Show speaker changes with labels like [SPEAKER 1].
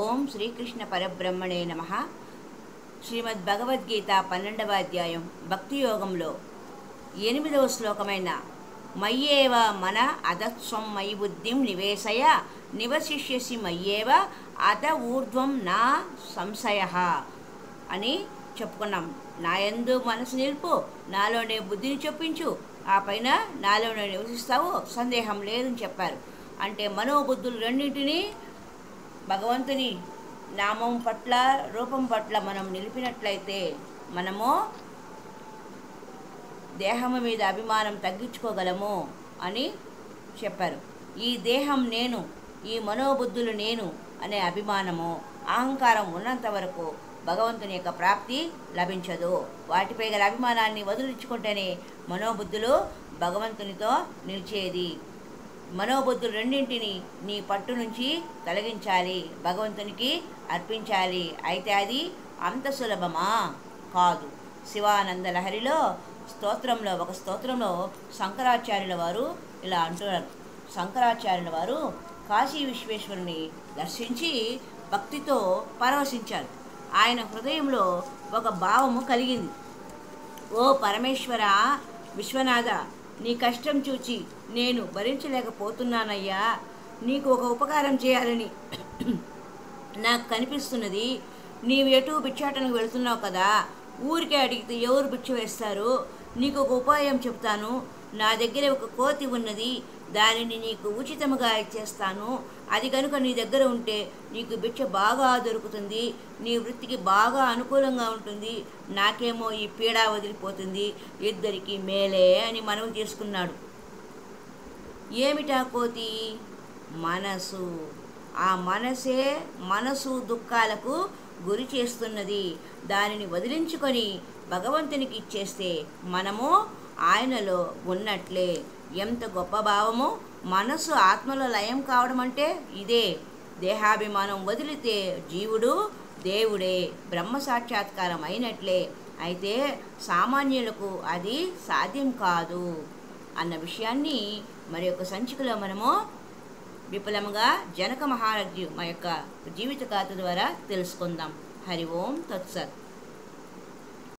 [SPEAKER 1] ఓం శ్రీకృష్ణ పరబ్రహ్మణే నమః. శ్రీమద్ భగవద్గీత 12వ అధ్యాయం భక్తి యోగంలో 8వ శ్లోకమైన మయ్యేవ మన అదత్స్వం మయి బుద్ధిం నివేశయ నివశిష్యసి మయ్యేవ అత ఊర్ధ్వం నా సంశయః అని చెప్పుకున్నాం. నాయందు మనసు నిలుపు, నాలోనే బుద్ధిని చొప్పించు, ఆ పైన నాలోనే నివసిస్తావు, సందేహం లేదని చెప్పారు. అంటే మనోబుద్ధులు రెండింటినీ భగవంతుని నామం పట్ల రూపం పట్ల మనం నిలిపినట్లయితే మనము దేహము మీద అభిమానం తగ్గించుకోగలము అని చెప్పారు. ఈ దేహం నేను, ఈ మనోబుద్ధులు నేను అనే అభిమానము, అహంకారం ఉన్నంత వరకు భగవంతుని యొక్క ప్రాప్తి లభించదు. వాటిపై గల అభిమానాన్ని వదిలించుకుంటేనే మనోబుద్ధులు భగవంతునితో నిలిచేది. మనోబుద్ధులు రెండింటిని నీ పట్టు నుంచి తొలగించాలి, భగవంతునికి అర్పించాలి. అయితే అది అంత సులభమా? కాదు. శివానంద లహరిలో స్తోత్రంలో ఒక స్తోత్రంలో శంకరాచార్యుల వారు ఇలా అంటున్నారు. శంకరాచార్యుల వారు కాశీ విశ్వేశ్వరుని దర్శించి భక్తితో పరవశించారు. ఆయన హృదయంలో ఒక భావము కలిగింది. ఓ పరమేశ్వర, విశ్వనాథ, నీ కష్టం చూచి నేను భరించలేకపోతున్నానయ్యా. నీకు ఒక ఉపకారం చేయాలని నాకు కనిపిస్తున్నది. నీవు ఎటు భిక్షాటనకు వెళుతున్నావు కదా, ఊరికే అడిగితే ఎవరు భిక్ష వేస్తారు? నీకు ఒక ఉపాయం చెప్తాను. నా దగ్గర ఒక కోతి ఉన్నది, దానిని నీకు ఉచితముగా ఇచ్చేస్తాను. అది కనుక నీ దగ్గర ఉంటే నీకు భిక్ష బాగా దొరుకుతుంది, నీ వృత్తికి బాగా అనుకూలంగా ఉంటుంది, నాకేమో ఈ పీడ వదిలిపోతుంది, ఇద్దరికి మేలే అని మనవి చేసుకున్నాడు. ఏమిటా కోతి? మనసు. ఆ మనసే మనసు దుఃఖాలకు గురి చేస్తున్నది. దానిని వదిలించుకొని భగవంతునికి ఇచ్చేస్తే మనము ఆయనలో ఉన్నట్లే. ఎంత గొప్ప భావము! మనసు ఆత్మలో లయం కావడం అంటే ఇదే. దేహాభిమానం వదిలితే జీవుడు దేవుడే, బ్రహ్మ సాక్షాత్కారం అయినట్లే. అయితే సామాన్యులకు అది సాధ్యం కాదు అన్న విషయాన్ని మరి యొక్క సంచికలో మనము విపులంగా జనక మహారాజు మా యొక్క జీవిత గాథ ద్వారా తెలుసుకుందాం. హరి ఓం తత్సత్.